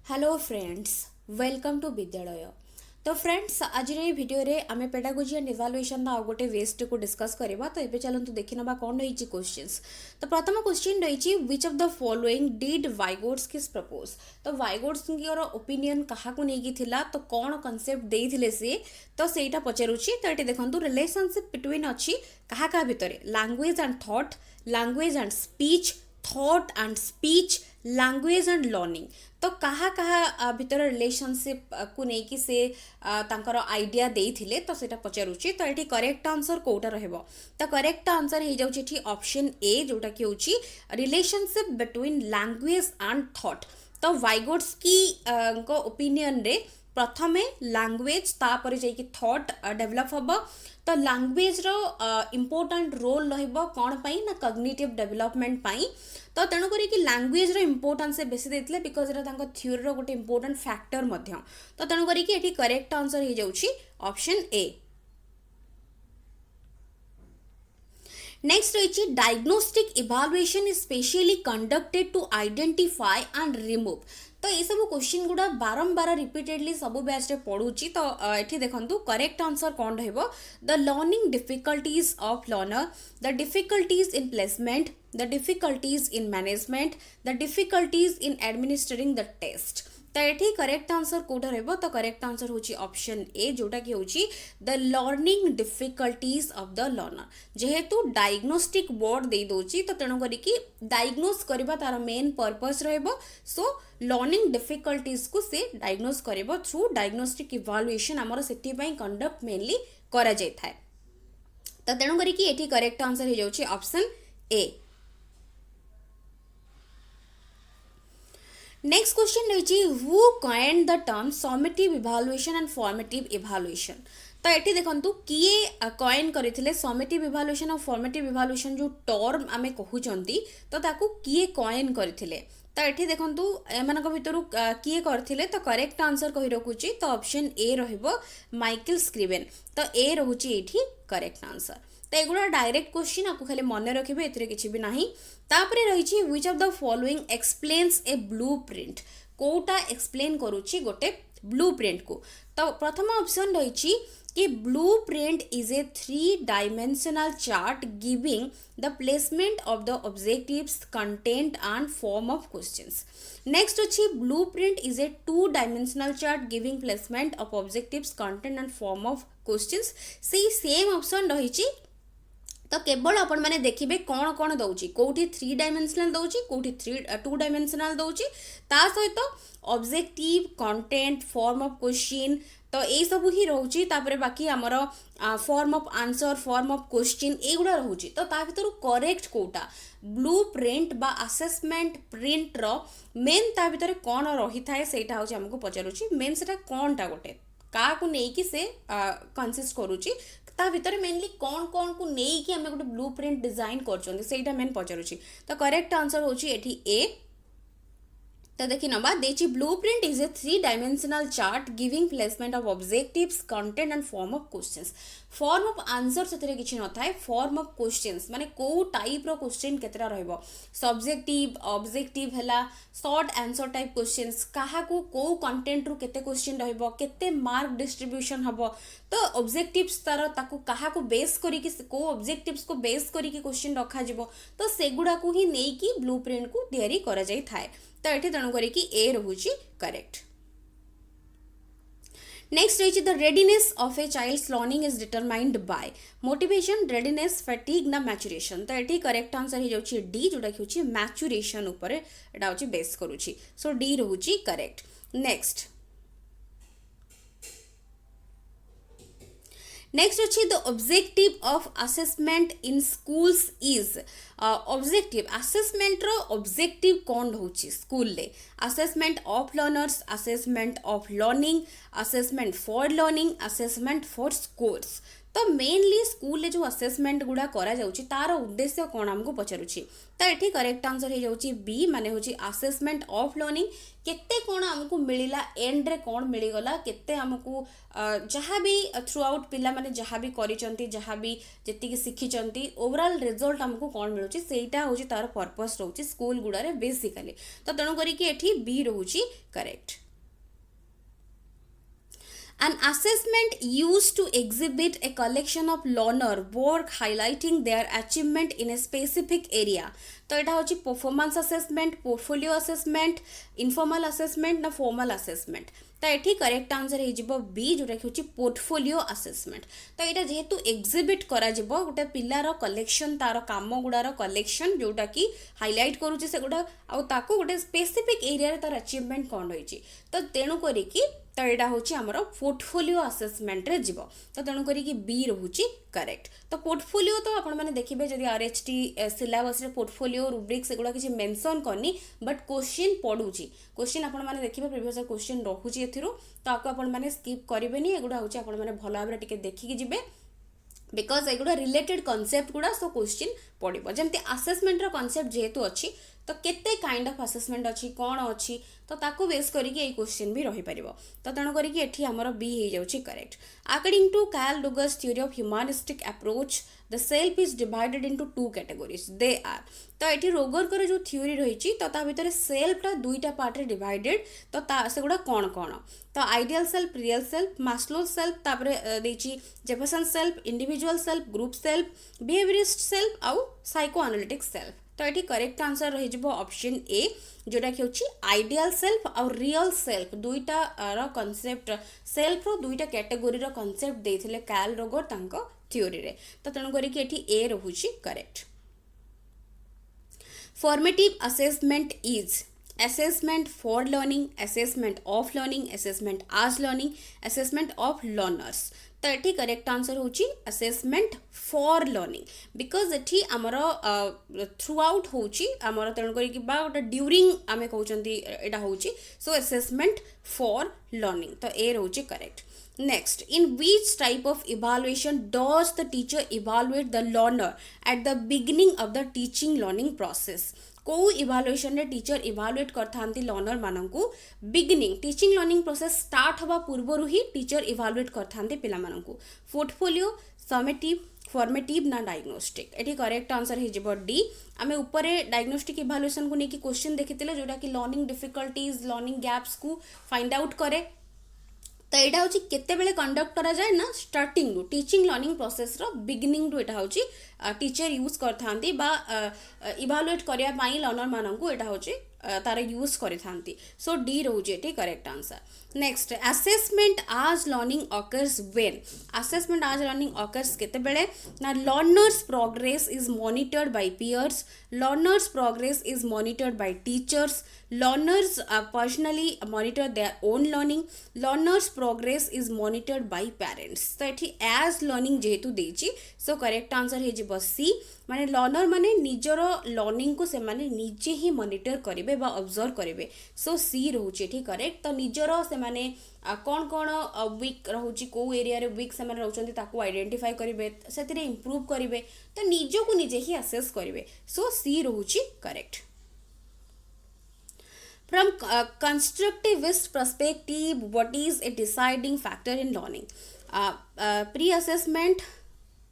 Hello friends, welcome to विद्यालय। तो friends, आज भिडियो रे आमे पेडागोजी एंड इवालुएशन आ गोटे वेस्ट को डिस्कस करबा। तो एबे चलंतु देखि नबा कोन रहिछि क्वेश्चंस। तो प्रथम क्वेश्चन रहिछि which of the following did Vygotsky propose. तो वाइगोट्स्की रो ओपिनियन कहा को नेकी थिला, तो कोन कांसेप्ट देइथिले से, तो सेटा पचारुछि। तो एटी देखंतु रिलेशनशिप बिटवीन अछि कहा कहा भितरे language and thought, language and speech, thought and speech, language and learning. तो कहा कहा भितर रिलेशनशिप को नेकी से तांकर आइडिया देइथिले, तो सेटा पचारुछि। तो एठी करेक्ट आंसर कोटा रहबो। तो करेक्ट आंसर हे जाउछि एठी ऑप्शन ए, जोटा कि होछि relationship between language and thought. तो वाइगोट्स्की को ओपिनियन रे प्रथमे लैंग्वेज तापर जाइकी थॉट डेवलप हम। तो लैंग्वेज रो इम्पोर्टेंट रोल रहिबो कोन पई ना कॉग्निटिव डेवलपमेंट पई। तो तेणु करी कि लैंग्वेज रो इम्पोर्टेंस से बेसी देथिले, बिकॉज एटा तांको थ्योरी रो गोटे इम्पोर्टेंट फैक्टर मध्य। तो तेणु करी कि एठी करेक्ट आंसर हे जाउछि ऑप्शन ए। नेक्स्ट रही diagnostic evaluation is specially conducted to identify and remove. तो ये सब क्वेश्चन गुड़ा बारंबार रिपीटेडली सब बैच पढ़ुची। तो ये देखो करेक्ट आंसर कौन रहिबो, the learning difficulties of learner, the difficulties in placement, the difficulties in management, the difficulties in administrating the test. तो ये करेक्ट आंसर कोटा रहिबो। तो करेक्ट आंसर होची ऑप्शन ए, जोटा कि होची the learning difficulties of the learner. जेहेतु डायग्नोस्टिक वर्ड दे दोची, तो तेणु करी कि डायग्नोस करबा तार मेन पर्पस रहबो। सो लर्निंग डिफिकल्टीज को से डायग्नोस करबो थ्रू डायग्नोस्टिक इवालुएशन हमर सेठी पई कंडक्ट मेनली करा जाय थाए। तो तेणु करी कि एठी करेक्ट आंसर हे जाउची ऑप्शन ए। नेक्स्ट क्वेश्चन रही who coined the term summative evaluation and formative evaluation. तो ये देखो किए कॉइन करते समेटिव इवालुएशन और फॉर्मेटिव इवालुएशन जो टर्म आमे कहउचंती, तो ताकू किए कॉइन करथिले। तो ये देखो एमानक भितरु किए करथिले। तो करेक्ट आंसर कहि रखुची। तो ऑप्शन ए रहिबो माइकल स्क्रिवेन। तो ए रहुची एठी करेक्ट आंसर। तो एगुड़ा डायरेक्ट क्वेश्चन आपको खाली मन रखिए, एथिरे किछि भी नाही। तापरे रहिछि which of the following explains a blueprint. कोटा एक्सप्लेन करूछि गोटे ब्लूप्रिंट को। तो प्रथम ऑप्शन रहिछि कि blueprint is a 3 dimensional chart giving the placement of the objectives, content and form of questions. Next अछि blueprint is a 2 dimensional chart giving placement of objectives, content and form of questions. Same option रहिछि। तो केवल आपण मैंने देखिए कौन कौन दौची, कौटी 3 dimensional दौची, कौटी 2 dimensional दौची, ता सहित objective, content, form of question. तो ये सब ही रोची। तापरे बाकी आमर form of answer, form of question एगुड़ा रोची। तो ता भीतर करेक्ट कोटा ब्लू प्रिंट बा असेसमेंट प्रिंट रो मेन ता भीतर कौन रही थाए सेटा होची हमको पचारुची। मेन सेटा कोनटा गोटे का को नेकी से कंसिस्ट करूची, ता भीतर मेनली कौन कौन को नेकी हमें गोटे ब्लू प्रिंट डिजाइन करछोंदी सेटा मेन पचारुची। तो करेक्ट आंसर होची एठी ए। तो देखि नबा देची blueprint is a 3 dimensional chart giving placement of objectives, content and form of questions. Form of answer सेतरे किछि न थाए। फॉर्म ऑफ क्वेश्चंस माने को टाइप रो क्वेश्चन केतरा रहबो, सब्जेक्टिव, ऑब्जेक्टिव हला, शॉर्ट आंसर टाइप क्वेश्चंस, काहा को कंटेंट रो केते क्वेश्चन रहबो, केते मार्क डिस्ट्रीब्यूशन हबो। तो ऑब्जेक्टिव्स तार ताकू काहा को बेस करी कि को ऑब्जेक्टिव्स को बेस करी कि क्वेश्चन रखा जिवो। तो सेगुडा को ही नेई कि ब्लूप्रिंट को तयारी करा जाई थाए। तो ये तेणु करी ए रहुची करेक्ट। नेक्स्ट रही the readiness of a child's learning is determined by motivation, readiness, fatigue ना मैच्योरेशन। तो ये करेक्ट आंसर हो जाउची डी, जोटा कि होची मैच्योरेशन ऊपर एटा होची बेस करूची। सो डी रहुची करेक्ट। नेक्स्ट नेक्स्ट अच्छी the objective of assessment in schools is. Objective assessment रो ऑब्जेक्टिव कौन होची स्कूल ले, assessment of learners, assessment of learning, assessment for learning, assessment for scores. तो मेनली स्कूल जो assessment गुड़ा करा जाउची तार उद्देश्य कौन आमको पचारुची तो ये करेक्ट आंसर हो जाउची बी माने होची असेसमेंट ऑफ लर्निंग केते कौन आमको मिलिला एंड रे कौन मिलीगला केते आमको जहाँ भी थ्रू आउट पिला माने जहाँ भी करिसंती जहाँ भी जेतिकी शिखिचंती ओवरऑल रिजल्ट आमको कौन मिलुची सेटा होची तार पर्पस रहउची स्कूल गुड़ा रे बेसिकली तो तेणु करी कि एठी बी रहउची correct An assessment used to exhibit a collection of learner work highlighting their achievement in a specific area. तो यहाँ होची performance assessment portfolio assessment informal assessment ना फॉर्मल असेसमेंट तो ये करेक्ट आंसर हो बी जोटा कि होची पोर्टफोलियो असेसमेंट तो यहाँ जेहेतु एक्जिबिट करा जिवो गोटे पिलार कलेक्शन तार काम गुड़ार कलेक्शन जोटा कि हाईलाइट करूची से गुड़ा आउ ताको गोटे स्पेसिफिक एरिया रे तार अचीवमेंट कौन रही तो तेणु करिकी तो यहाँ हूँ आमर पोर्टफोलियो असेसमेंट रे जीव तो तेणु करिकी बी रोचे करेक्ट तो पोर्टफोलियो तो आपण मैंने देखिए जदि आरएचटी सिलेबस रे पोर्टफोलियो रुब्रिक सेगुड़ा किसी मेंशन करनी बट क्वेश्चन पड़ुची क्वेश्चन आपण मैंने देखिए प्रीवियस क्वेश्चन रखुची एथिरो तो आपको आपण मैंने स्किप करेंगे एगुड़ा हूँ आपण मैंने भल भाव टिके देखिकी जिबे बिकज एगुड़ा रिलेटेड कॉन्सेप्ट गुड़ा सो क्वेश्चन पड़ो जमती असेसमेंट कॉन्सेप्ट जेहेतु अच्छी तो केते काइंड ऑफ असेसमेंट अच्छी कौन अच्छी तो ताको बेस करके ये क्वेश्चन भी रही पारिबो तो तेणु करिकी एठी हमर बी हो जाउची correct according to Carl Rogers theory of humanistic approach the self is divided into two categories they are तो ये रोगर जो थ्योरी रही तो ता भितर सेल्फटा दुईटा पार्ट रे डिवाइडेड तो सेगुड़ा कौन कौन तो ideal self real self Maslow self तापरे देची Jefferson self individual self group self behaviourist self आउ साइको एनालिटिक सेल्फ तो ये करेक्ट आंसर रही ऑप्शन ए जोटा कि होची आइडियल सेल्फ और रियल सेल्फ दुईटा कॉन्सेप्ट सेल्फ रो दुईटा कैटेगोरी रो कॉन्सेप्ट देथिले कार्ल रोगर तांको थ्योरी रे तो तेणु करिकी एठी ए रहुची correct formative assessment is assessment for learning, assessment of learning, assessment as learning, assessment of learners तो ये करेक्ट आंसर होची असेसमेंट फॉर लर्निंग बिकज एठी आमर थ्रू आउट होची आमर तेणु करिकी बा गोटे ड्यूरिंग आमे कहउचंती एटा होची सो असेसमेंट फॉर लर्निंग तो ए रहउची correct Next, in which type of evaluation does the teacher evaluate the learner at the beginning of the teaching learning process? को इवालुएशन रे टीचर इवालुएट करथांती लर्नर मानंकु beginning teaching learning process start हवा पूर्वरु ही teacher evaluate करथांती पिला मानंकु पोर्टफोलियो समेटिव फॉर्मेटिव ना डायग्नोस्टिक एटी करेक्ट आंसर हे जिवो डी आमे ऊपर डायग्नोस्टिक इवालुएशन को नेकी क्वेश्चन देखिथिले जोटा कि लर्निंग डिफिकल्टीज लर्निंग गैप्स को फाइंड आउट करे तो यहाँ हूँ केते कंडक्ट करा जाए ना स्टार्टिंग रु टीचिंग लर्निंग प्रोसेस रो बिगिनिंग रु यहाँ हूँ टीचर यूज करथांती बा इवालुएट करिया पाई लर्नर मानंकु एटा हूँ तार यूज करिथांती सो डी रोचे एटी correct answer next assessment as learning occurs when assessment as learning occurs केते बेले ना learners progress is monitored by peers learners progress is monitored by teachers learners personally monitor their own learning learners progress is monitored by parents तो ये as learning जेहेतु देची so correct answer हे जिवो सी माने learner माने निजर लर्निंग को से माने निजे ही मॉनिटर करिवे बा ऑब्जर्व करिवे सो सी रहउची एठी करेक्ट तो निजर से माने कौन कौन वीक रहउची को एरिया रे वीक से माने रहउचंती ताको आइडेंटिफाई करिवे सेतिरे इंप्रूव करिवे तो निजो को निजे ही असेस करिवे सो सी रहउची correct From constructivist perspective, what is a deciding factor in learning? Pre-assessment,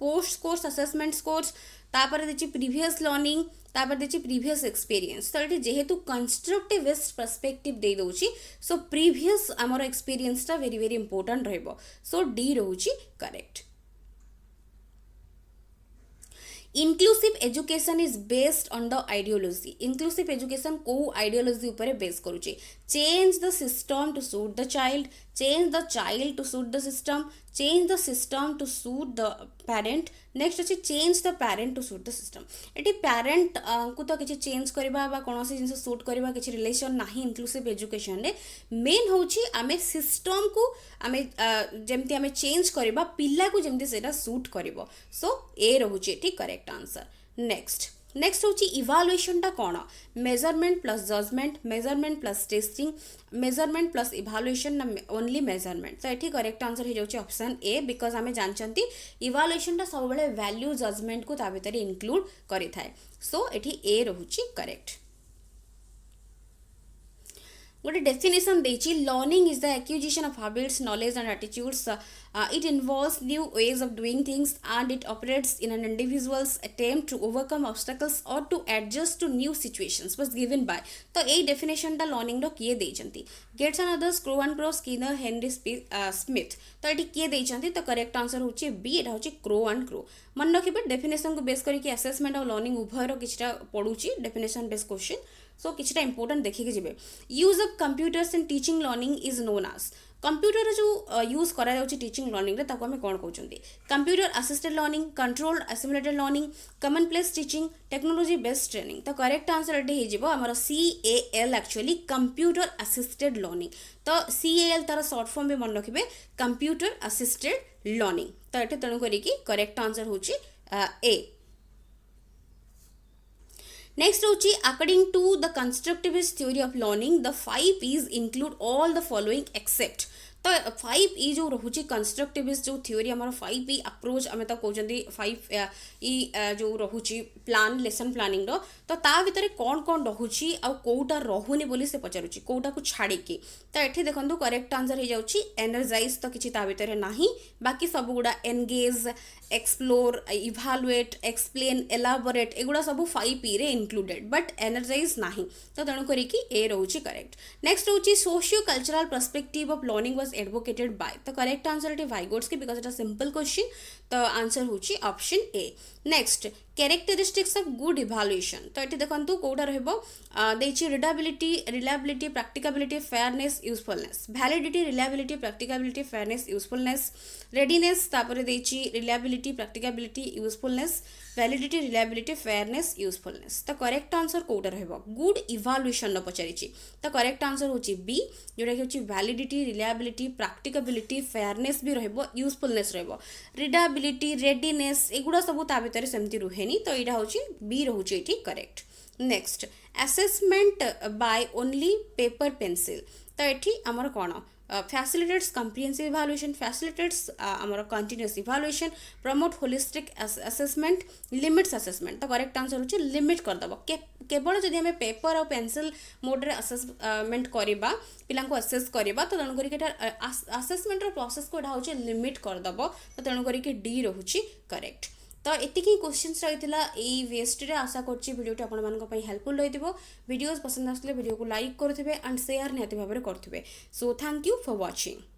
post-course assessment scores, तापर देची previous learning, तापर देची previous experience. तो ये जेहेतु constructivist perspective दे दोची, so previous आमर experience टा very very important रहेबो. So D रहउची correct. Inclusive education is based on the ideology. Inclusive education को ideology ऊपर base करूची. Change the system to suit the child. Change the child to suit the system. Change the system to suit the parent. Next अच्छी change the parent to suit the system. Eighty parent को तो किसी change करिबा बा कोनोसी जिनसे suit करिबा किसी relation नहीं inclusive education रे main होची आमे system को आमे जेमती आमे change करिबा पिल्ला को जेमती सेटा suit करिबो. So A रहउची एटी correct answer. Next, नेक्स्ट होची इवालुएशन टा कौन measurement plus judgement measurement plus testing measurement plus evaluation ना ओनली मेजरमेंट तो ये करेक्ट आंसर हो जाଉଛି ऑप्शन ए बिकॉज आम जानते इवालुएशन टा सब वैल्यू जजमेंट को ता भीतर इंक्लूड करि थाए सो एठी ए रहुची करेक्ट गोटे डेफिनेशन देछि learning is the acquisition of habits knowledge and attitudes it involves new ways of doing things and it operates in an individual's attempt to overcome obstacles or to adjust to new situations was given by तो a definition टा learning रो किए देइचंती Gates and others Crow and Crow Skinner Henry Smith तो एटी किए देइचंती तो करेक्ट आंसर होची बी एटा होची क्रो एंड क्रो मन रखिबे डेफिनेशन को बेस करके असेसमेंट और लर्निंग उभय रो किछटा पढुची डेफिनेशन बेस क्वेश्चन सो किछटा इंपोर्टेंट देखिके जिबे use of computers in teaching learning is known as computer जो यूज करा जाउची टीचिंग लर्निंग रे ताको हमें कोन कहउचंती computer assisted learning controlled assimilated learning common place teaching technology based training तो करेक्ट आंसर एटे हे जिवो हमर CAL actually computer assisted learning तो CAL तार शॉर्ट फॉर्म भी मन रखिबे कंप्यूटर असिस्टेड लर्निंग तो एटे तणु करी कि करेक्ट आंसर होची ए नेक्स्ट होची according to the constructivist theory of learning the 5 P's include all the following except तो 5 जो रोचे कंस्ट्रक्टिविस्ट जो थ्योरी आम 5 अप्रोच आम तो कहते 5 जो रोचे प्लान लेसन प्लानिंग तो ता भितर कौन कौन रोचे आउटा रोनी बोली से पचारुची कौटा को छाड़ी तो ये देखो करेक्ट आंसर हो जाऊँगी एनर्जाइज तो किसी भितर ना बाकी सब गुड़ा engage explore evaluate explain elaborate एगुड़ा सब 5 रे इंक्लूडेड बट एनर्जाइज ना तो तेणुक ए रोचे करेक्ट नेक्स्ट रोचे sociocultural perspective of learning was advocated by तो correct answer it Vygotsky because it simple question तो आंसर होची option A next characteristics of good evaluation तो ये देखो कौटा रही reliability practicability fairness usefulness validity reliability practicability fairness usefulness readiness तापर देछि reliability practicability usefulness validity reliability fairness usefulness तो करेक्ट आंसर कौटा रहिबो गुड इभालुएशन पचारिछि तो करेक्ट आंसर होछि बी जोटा कि वैलिडिटी रिलायबिलिटी प्रैक्टिकबिलिटी फेयरनेस भी रहिबो यूजफुलनेस रहिबो रिलायबिलिटी रेडीनेस एगुडा सब ता भितर सेमती रुहेनी तो यहाँ हूँ बी रोचे ये correct next assessment by only paper pencil तो ये आमर कौन फैसिलिटेट्स कम्प्रिहेंसिव इभालुएशन फैसिलिटेट्स आमर continuous evaluation promote holistic assessment limits assessment तो करेक्ट आंसर होची लिमिट करदब केवल जदि हमें पेपर और पेंसिल मोड रे असेसमेंट करबा पिला को असेस करबा तो तेणु करी असेसमेंट रो प्रोसेस को होची लिमिट करदब तो तेणु करी डी रोची करेक्ट तो एतिकी क्वेश्चंस रही वेस्ट रे आशा करछि वीडियो टी आपन हेल्पफुल रही वीडियोस पसंद आसले वीडियो को लाइक करुथिबे एंड शेयर निहाती भाबरे करथिबे so thank you for watching.